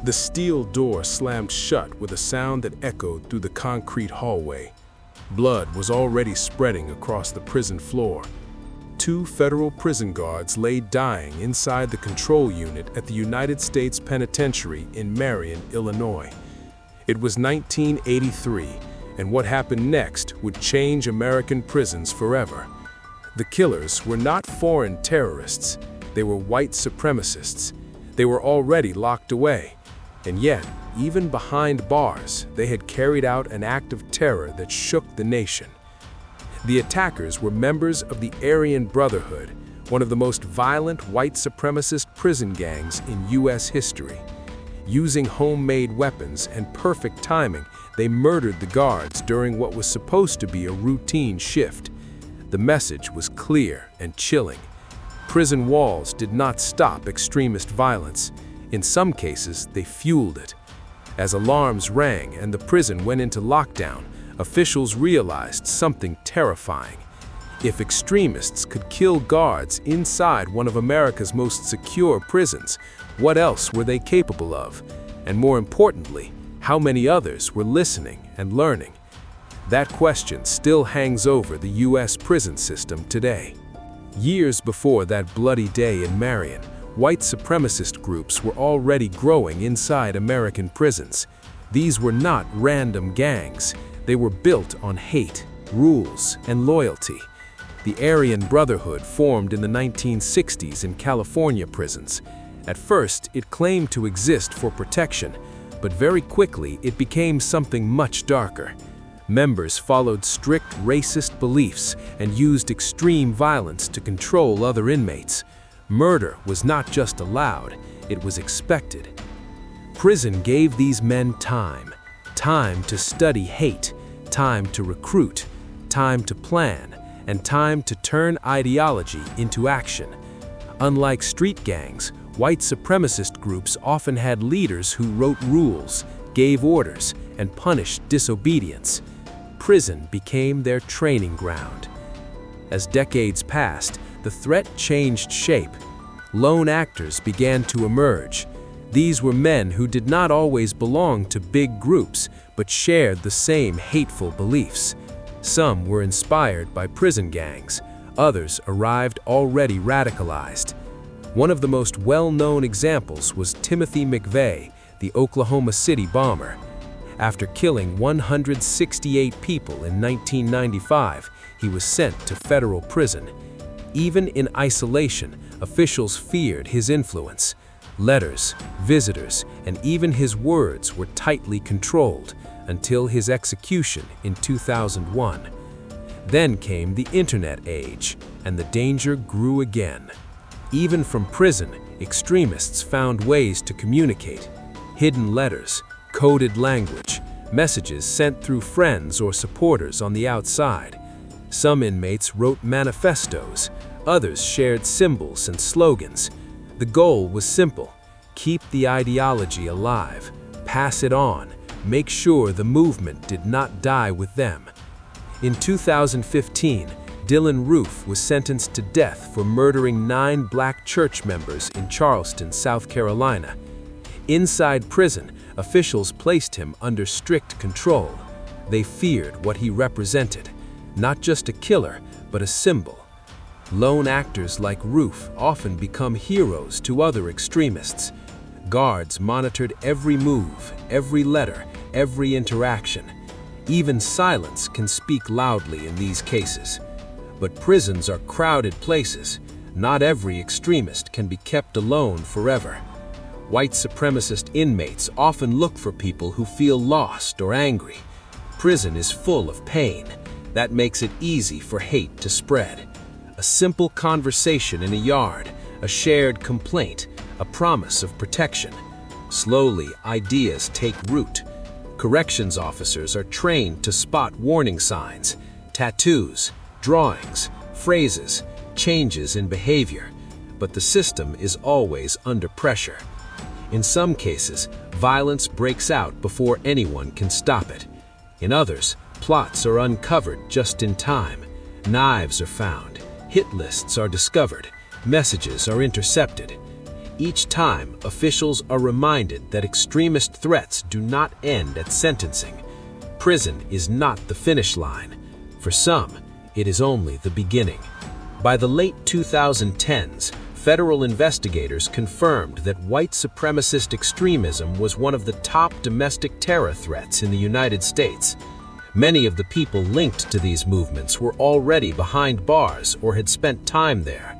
The steel door slammed shut with a sound that echoed through the concrete hallway. Blood was already spreading across the prison floor. 2 federal prison guards lay dying inside the control unit at the United States Penitentiary in Marion, Illinois. It was 1983, and what happened next would change American prisons forever. The killers were not foreign terrorists. They were white supremacists. They were already locked away. And yet, even behind bars, they had carried out an act of terror that shook the nation. The attackers were members of the Aryan Brotherhood, one of the most violent white supremacist prison gangs in U.S. history. Using homemade weapons and perfect timing, they murdered the guards during what was supposed to be a routine shift. The message was clear and chilling. Prison walls did not stop extremist violence. In some cases, they fueled it. As alarms rang and the prison went into lockdown, officials realized something terrifying. If extremists could kill guards inside one of America's most secure prisons, what else were they capable of? And more importantly, how many others were listening and learning? That question still hangs over the U.S. prison system today. Years before that bloody day in Marion, white supremacist groups were already growing inside American prisons. These were not random gangs. They were built on hate, rules, and loyalty. The Aryan Brotherhood formed in the 1960s in California prisons. At first, it claimed to exist for protection, but very quickly it became something much darker. Members followed strict racist beliefs and used extreme violence to control other inmates. Murder was not just allowed, it was expected. Prison gave these men time to study hate, time to recruit, time to plan, and time to turn ideology into action. Unlike street gangs, white supremacist groups often had leaders who wrote rules, gave orders, and punished disobedience. Prison became their training ground. As decades passed, the threat changed shape. Lone actors began to emerge. These were men who did not always belong to big groups, but shared the same hateful beliefs. Some were inspired by prison gangs. Others arrived already radicalized. One of the most well-known examples was Timothy McVeigh, the Oklahoma City bomber. After killing 168 people in 1995, he was sent to federal prison. Even in isolation, officials feared his influence. Letters, visitors, and even his words were tightly controlled until his execution in 2001. Then came the internet age, and the danger grew again. Even from prison, extremists found ways to communicate. Hidden letters, coded language, messages sent through friends or supporters on the outside. Some inmates wrote manifestos, others shared symbols and slogans. The goal was simple: keep the ideology alive, pass it on, make sure the movement did not die with them. In 2015, Dylan Roof was sentenced to death for murdering 9 black church members in Charleston, South Carolina. Inside prison, officials placed him under strict control. They feared what he represented, not just a killer, but a symbol. Lone actors like Roof often become heroes to other extremists. Guards monitored every move, every letter, every interaction. Even silence can speak loudly in these cases. But prisons are crowded places. Not every extremist can be kept alone forever. White supremacist inmates often look for people who feel lost or angry. Prison is full of pain. That makes it easy for hate to spread. A simple conversation in a yard, a shared complaint, a promise of protection. Slowly, ideas take root. Corrections officers are trained to spot warning signs, tattoos, drawings, phrases, changes in behavior. But the system is always under pressure. In some cases, violence breaks out before anyone can stop it. In others, plots are uncovered just in time. Knives are found. Hit lists are discovered, messages are intercepted. Each time, officials are reminded that extremist threats do not end at sentencing. Prison is not the finish line. For some, it is only the beginning. By the late 2010s, federal investigators confirmed that white supremacist extremism was one of the top domestic terror threats in the United States. Many of the people linked to these movements were already behind bars or had spent time there.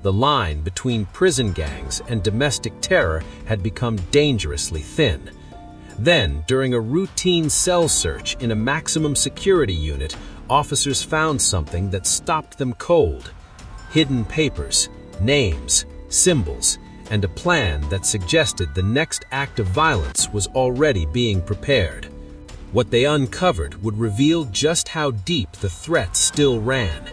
The line between prison gangs and domestic terror had become dangerously thin. Then, during a routine cell search in a maximum security unit, officers found something that stopped them cold: hidden papers, names, symbols, and a plan that suggested the next act of violence was already being prepared. What they uncovered would reveal just how deep the threat still ran.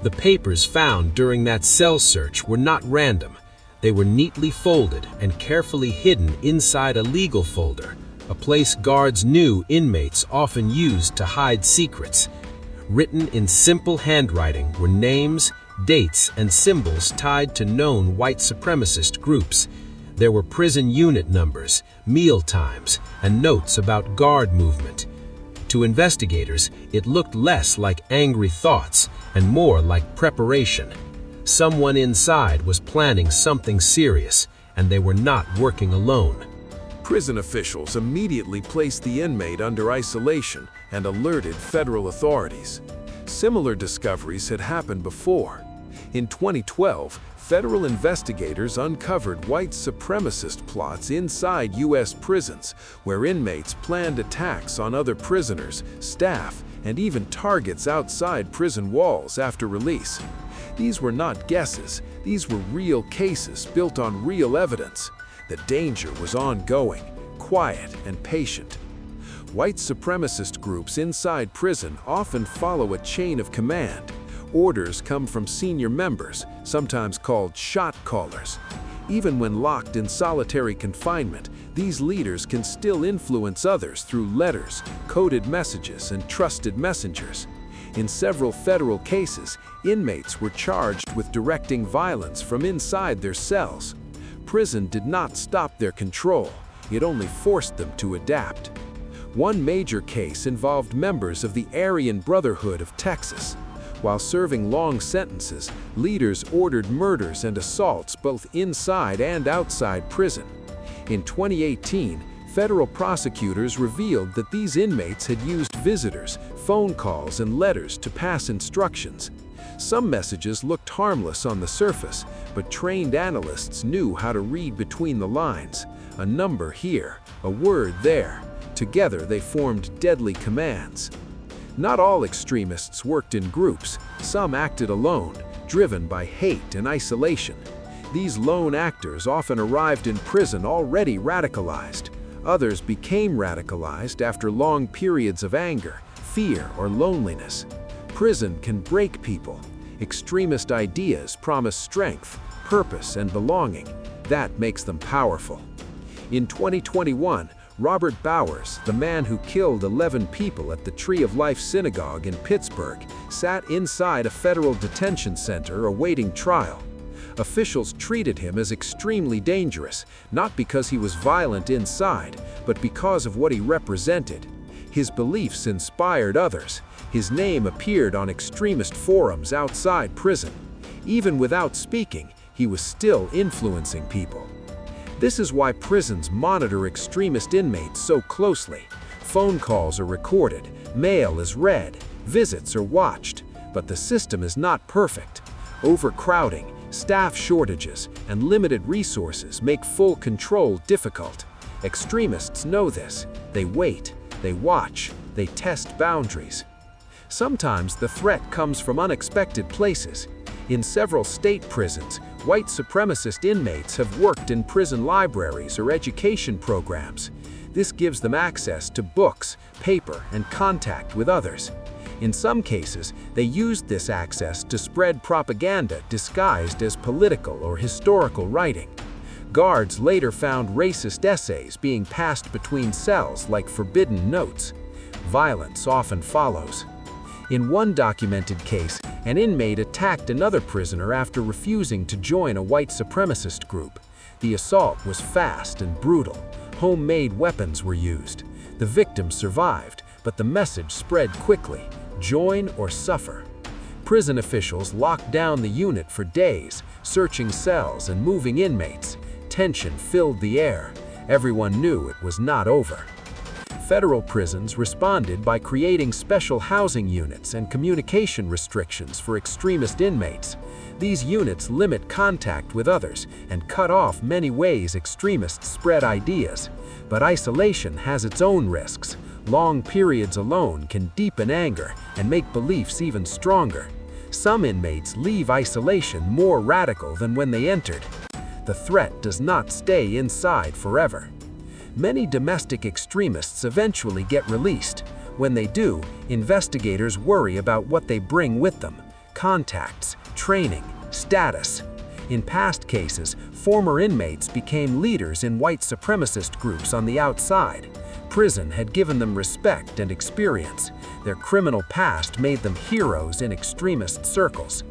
The papers found during that cell search were not random. They were neatly folded and carefully hidden inside a legal folder, a place guards knew inmates often used to hide secrets. Written in simple handwriting were names, dates, and symbols tied to known white supremacist groups. There were prison unit numbers, meal times, and notes about guard movement. To investigators, it looked less like angry thoughts and more like preparation. Someone inside was planning something serious, and they were not working alone. Prison officials immediately placed the inmate under isolation and alerted federal authorities. Similar discoveries had happened before. In 2012, federal investigators uncovered white supremacist plots inside U.S. prisons, where inmates planned attacks on other prisoners, staff, and even targets outside prison walls after release. These were not guesses, these were real cases built on real evidence. The danger was ongoing, quiet, and patient. White supremacist groups inside prison often follow a chain of command. Orders come from senior members, sometimes called shot callers. Even when locked in solitary confinement, these leaders can still influence others through letters, coded messages, and trusted messengers. In several federal cases, inmates were charged with directing violence from inside their cells. Prison did not stop their control, it only forced them to adapt. One major case involved members of the Aryan Brotherhood of Texas. While serving long sentences, leaders ordered murders and assaults both inside and outside prison. In 2018, federal prosecutors revealed that these inmates had used visitors, phone calls, and letters to pass instructions. Some messages looked harmless on the surface, but trained analysts knew how to read between the lines. A number here, a word there. Together they formed deadly commands. Not all extremists worked in groups. Some acted alone, driven by hate and isolation. These lone actors often arrived in prison already radicalized. Others became radicalized after long periods of anger, fear, or loneliness. Prison can break people. Extremist ideas promise strength, purpose, and belonging. That makes them powerful. In 2021, Robert Bowers, the man who killed 11 people at the Tree of Life Synagogue in Pittsburgh, sat inside a federal detention center awaiting trial. Officials treated him as extremely dangerous, not because he was violent inside, but because of what he represented. His beliefs inspired others. His name appeared on extremist forums outside prison. Even without speaking, he was still influencing people. This is why prisons monitor extremist inmates so closely. Phone calls are recorded, mail is read, visits are watched, but the system is not perfect. Overcrowding, staff shortages, and limited resources make full control difficult. Extremists know this. They wait, they watch, they test boundaries. Sometimes the threat comes from unexpected places. In several state prisons, white supremacist inmates have worked in prison libraries or education programs. This gives them access to books, paper, and contact with others. In some cases, they used this access to spread propaganda disguised as political or historical writing. Guards later found racist essays being passed between cells like forbidden notes. Violence often follows. In one documented case, an inmate attacked another prisoner after refusing to join a white supremacist group. The assault was fast and brutal. Homemade weapons were used. The victims survived, but the message spread quickly: join or suffer. Prison officials locked down the unit for days, searching cells and moving inmates. Tension filled the air. Everyone knew it was not over. Federal prisons responded by creating special housing units and communication restrictions for extremist inmates. These units limit contact with others and cut off many ways extremists spread ideas. But isolation has its own risks. Long periods alone can deepen anger and make beliefs even stronger. Some inmates leave isolation more radical than when they entered. The threat does not stay inside forever. Many domestic extremists eventually get released. When they do, investigators worry about what they bring with them: contacts, training, status. In past cases, former inmates became leaders in white supremacist groups on the outside. Prison had given them respect and experience. Their criminal past made them heroes in extremist circles.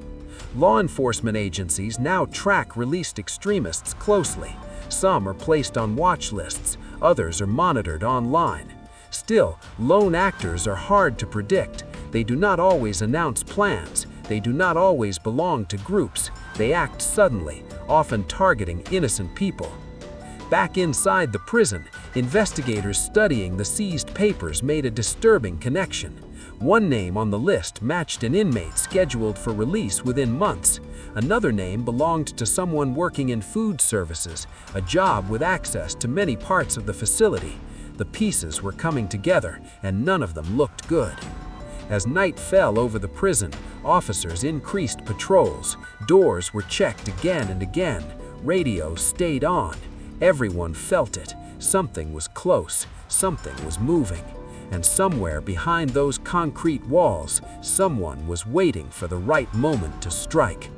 Law enforcement agencies now track released extremists closely. Some are placed on watch lists, others are monitored online. Still, lone actors are hard to predict. They do not always announce plans. They do not always belong to groups. They act suddenly, often targeting innocent people. Back inside the prison, investigators studying the seized papers made a disturbing connection. One name on the list matched an inmate scheduled for release within months. Another name belonged to someone working in food services, a job with access to many parts of the facility. The pieces were coming together, and none of them looked good. As night fell over the prison, officers increased patrols. Doors were checked again and again. Radios stayed on. Everyone felt it. Something was close. Something was moving. And somewhere behind those concrete walls, someone was waiting for the right moment to strike.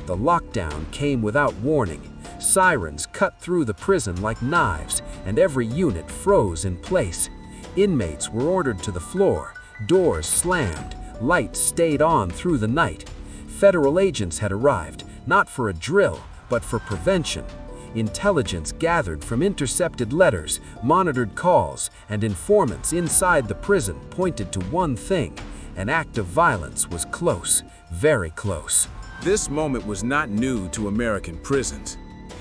The lockdown came without warning. Sirens cut through the prison like knives, and every unit froze in place. Inmates were ordered to the floor. Doors slammed. Lights stayed on through the night. Federal agents had arrived, not for a drill, but for prevention. Intelligence gathered from intercepted letters, monitored calls, and informants inside the prison pointed to one thing: an act of violence was close, very close. This moment was not new to American prisons.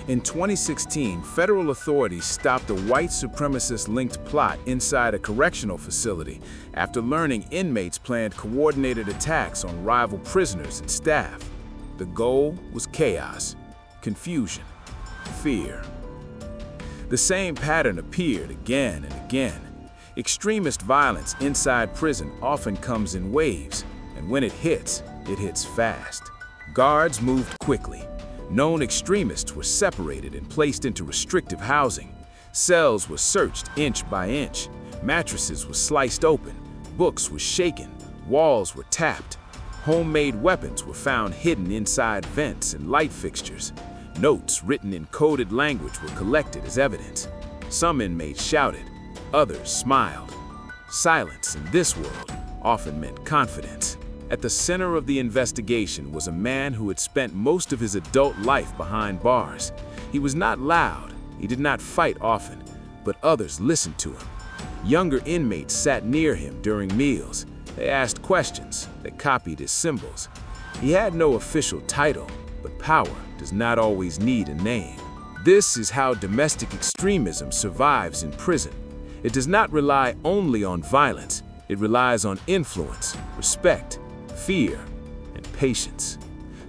In 2016, federal authorities stopped a white supremacist-linked plot inside a correctional facility after learning inmates planned coordinated attacks on rival prisoners and staff. The goal was chaos, confusion, fear. The same pattern appeared again and again. Extremist violence inside prison often comes in waves, and when it hits fast. Guards moved quickly. Known extremists were separated and placed into restrictive housing. Cells were searched inch by inch. Mattresses were sliced open. Books were shaken. Walls were tapped. Homemade weapons were found hidden inside vents and light fixtures. Notes written in coded language were collected as evidence. Some inmates shouted, others smiled. Silence in this world often meant confidence. At the center of the investigation was a man who had spent most of his adult life behind bars. He was not loud, he did not fight often, but others listened to him. Younger inmates sat near him during meals. They asked questions, they copied his symbols. He had no official title, but power does not always need a name. This is how domestic extremism survives in prison. It does not rely only on violence, it relies on influence, respect, fear, and patience.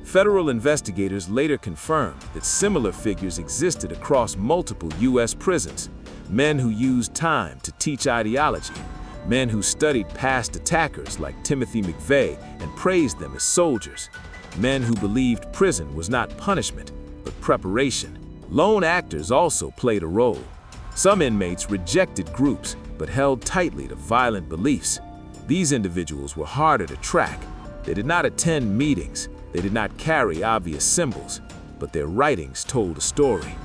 Federal investigators later confirmed that similar figures existed across multiple U.S. prisons. Men who used time to teach ideology, men who studied past attackers like Timothy McVeigh and praised them as soldiers, men who believed prison was not punishment, but preparation. Lone actors also played a role. Some inmates rejected groups, but held tightly to violent beliefs. These individuals were harder to track. They did not attend meetings, they did not carry obvious symbols, but their writings told a story.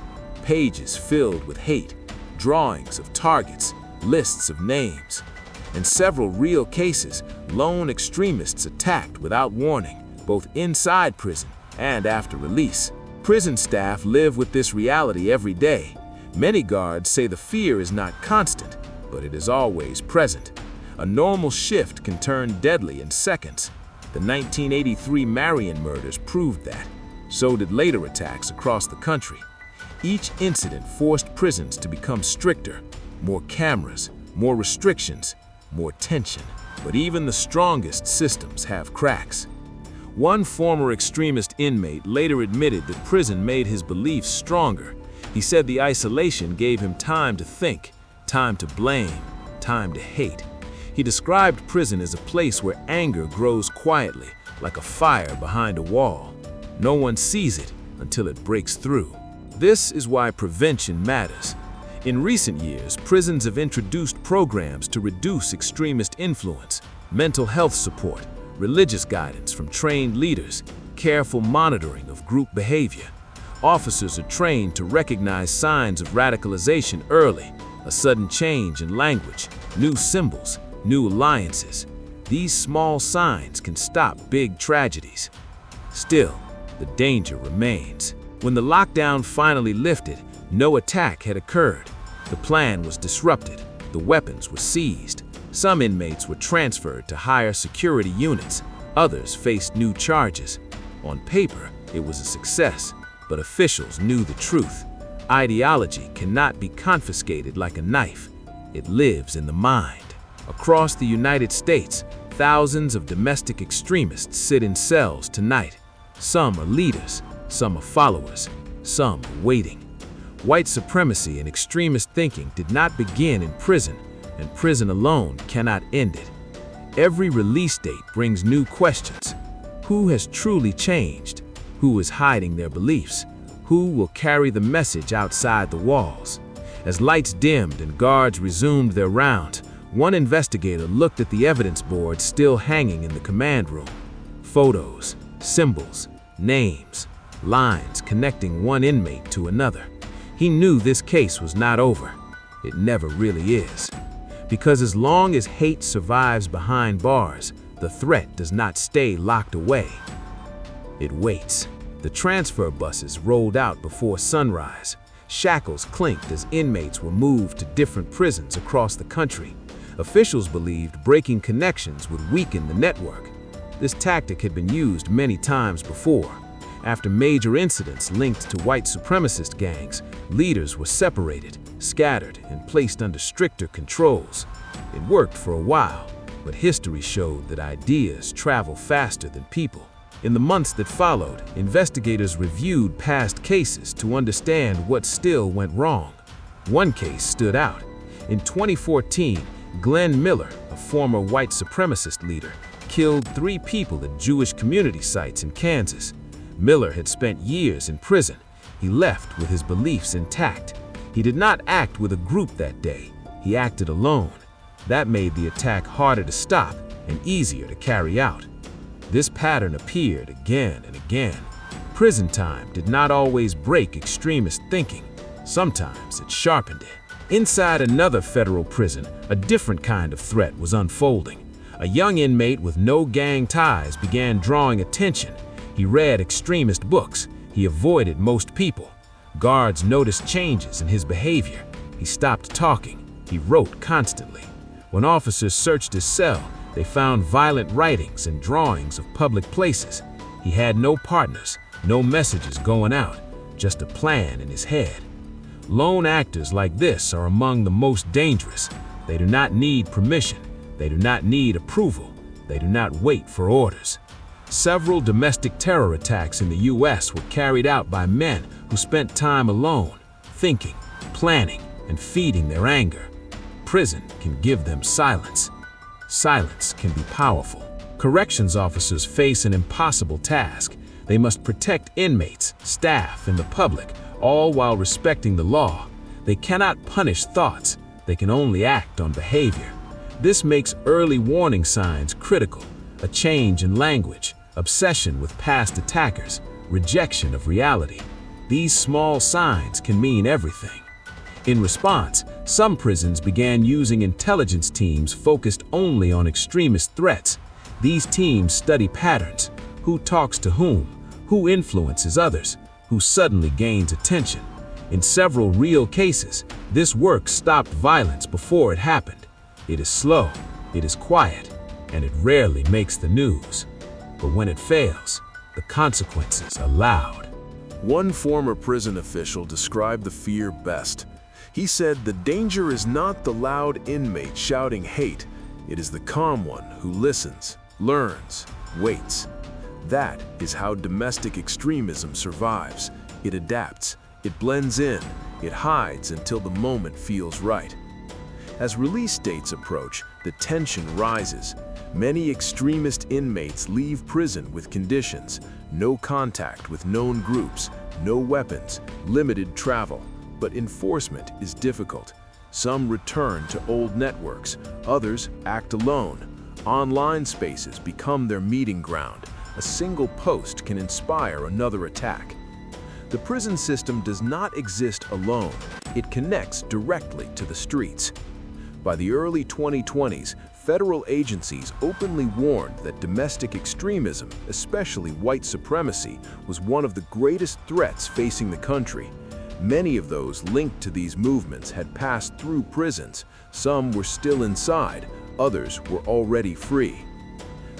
Pages filled with hate, drawings of targets, lists of names. In several real cases, lone extremists attacked without warning, both inside prison and after release. Prison staff live with this reality every day. Many guards say the fear is not constant, but it is always present. A normal shift can turn deadly in seconds. The 1983 Marion murders proved that. So did later attacks across the country. Each incident forced prisons to become stricter, more cameras, more restrictions, more tension. But even the strongest systems have cracks. One former extremist inmate later admitted that prison made his beliefs stronger. He said the isolation gave him time to think, time to blame, time to hate. He described prison as a place where anger grows quietly, like a fire behind a wall. No one sees it until it breaks through. This is why prevention matters. In recent years, prisons have introduced programs to reduce extremist influence, mental health support, religious guidance from trained leaders, careful monitoring of group behavior. Officers are trained to recognize signs of radicalization early, a sudden change in language, new symbols, new alliances. These small signs can stop big tragedies. Still, the danger remains. When the lockdown finally lifted, no attack had occurred. The plan was disrupted. The weapons were seized. Some inmates were transferred to higher security units. Others faced new charges. On paper, it was a success, but officials knew the truth. Ideology cannot be confiscated like a knife. It lives in the mind. Across the United States, thousands of domestic extremists sit in cells tonight. Some are leaders, some are followers, some are waiting. White supremacy and extremist thinking did not begin in prison, and prison alone cannot end it. Every release date brings new questions. Who has truly changed? Who is hiding their beliefs? Who will carry the message outside the walls? As lights dimmed and guards resumed their rounds, one investigator looked at the evidence board still hanging in the command room. Photos, symbols, names, lines connecting one inmate to another. He knew this case was not over. It never really is. Because as long as hate survives behind bars, the threat does not stay locked away. It waits. The transfer buses rolled out before sunrise. Shackles clinked as inmates were moved to different prisons across the country. Officials believed breaking connections would weaken the network. This tactic had been used many times before. After major incidents linked to white supremacist gangs, leaders were separated, scattered, and placed under stricter controls. It worked for a while, but history showed that ideas travel faster than people. In the months that followed, investigators reviewed past cases to understand what still went wrong. One case stood out. In 2014, Glenn Miller, a former white supremacist leader, killed 3 people at Jewish community sites in Kansas. Miller had spent years in prison. He left with his beliefs intact. He did not act with a group that day. He acted alone. That made the attack harder to stop and easier to carry out. This pattern appeared again and again. Prison time did not always break extremist thinking. Sometimes it sharpened it. Inside another federal prison, a different kind of threat was unfolding. A young inmate with no gang ties began drawing attention. He read extremist books. He avoided most people. Guards noticed changes in his behavior. He stopped talking. He wrote constantly. When officers searched his cell, they found violent writings and drawings of public places. He had no partners, no messages going out, just a plan in his head. Lone actors like this are among the most dangerous. They do not need permission. They do not need approval. They do not wait for orders. Several domestic terror attacks in the U.S. were carried out by men who spent time alone, thinking, planning, and feeding their anger. Prison can give them silence. Silence can be powerful. Corrections officers face an impossible task. They must protect inmates, staff, and the public, all while respecting the law. They cannot punish thoughts. They can only act on behavior. This makes early warning signs critical. A change in language, obsession with past attackers, rejection of reality. These small signs can mean everything. In response, some prisons began using intelligence teams focused only on extremist threats. These teams study patterns, who talks to whom, who influences others, who suddenly gains attention. In several real cases, this work stopped violence before it happened. It is slow, it is quiet, and it rarely makes the news. But when it fails, the consequences are loud. One former prison official described the fear best. He said, "The danger is not the loud inmate shouting hate, it is the calm one who listens, learns, waits." That is how domestic extremism survives. It adapts, it blends in, it hides until the moment feels right. As release dates approach, the tension rises. Many extremist inmates leave prison with conditions: no contact with known groups, no weapons, limited travel. But enforcement is difficult. Some return to old networks, others act alone. Online spaces become their meeting ground. A single post can inspire another attack. The prison system does not exist alone. It connects directly to the streets. By the early 2020s, federal agencies openly warned that domestic extremism, especially white supremacy, was one of the greatest threats facing the country. Many of those linked to these movements had passed through prisons. Some were still inside, others were already free.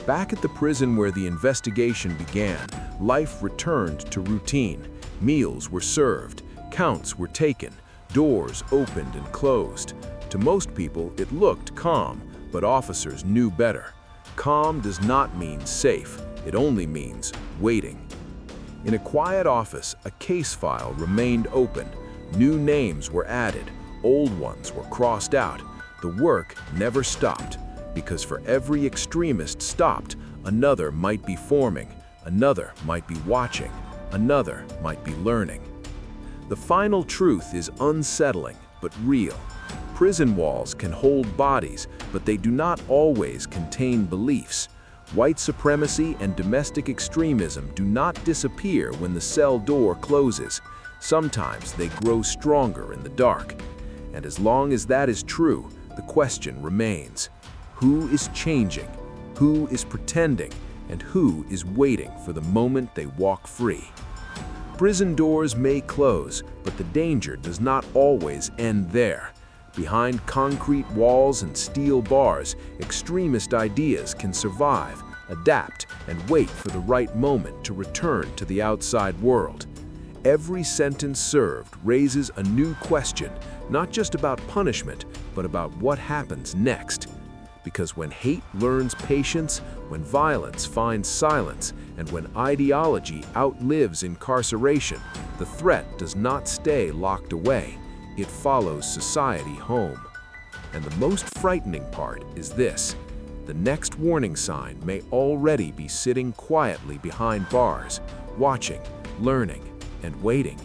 Back at the prison where the investigation began, life returned to routine. Meals were served, counts were taken, doors opened and closed. To most people, it looked calm, but officers knew better. Calm does not mean safe, it only means waiting. In a quiet office, a case file remained open. New names were added, old ones were crossed out. The work never stopped, because for every extremist stopped, another might be forming, another might be watching, another might be learning. The final truth is unsettling, but real. Prison walls can hold bodies, but they do not always contain beliefs. White supremacy and domestic extremism do not disappear when the cell door closes. Sometimes they grow stronger in the dark. And as long as that is true, the question remains: who is changing, who is pretending, and who is waiting for the moment they walk free? Prison doors may close, but the danger does not always end there. Behind concrete walls and steel bars, extremist ideas can survive, adapt, and wait for the right moment to return to the outside world. Every sentence served raises a new question, not just about punishment, but about what happens next. Because when hate learns patience, when violence finds silence, and when ideology outlives incarceration, the threat does not stay locked away. It follows society home. And the most frightening part is this: the next warning sign may already be sitting quietly behind bars, watching, learning, and waiting.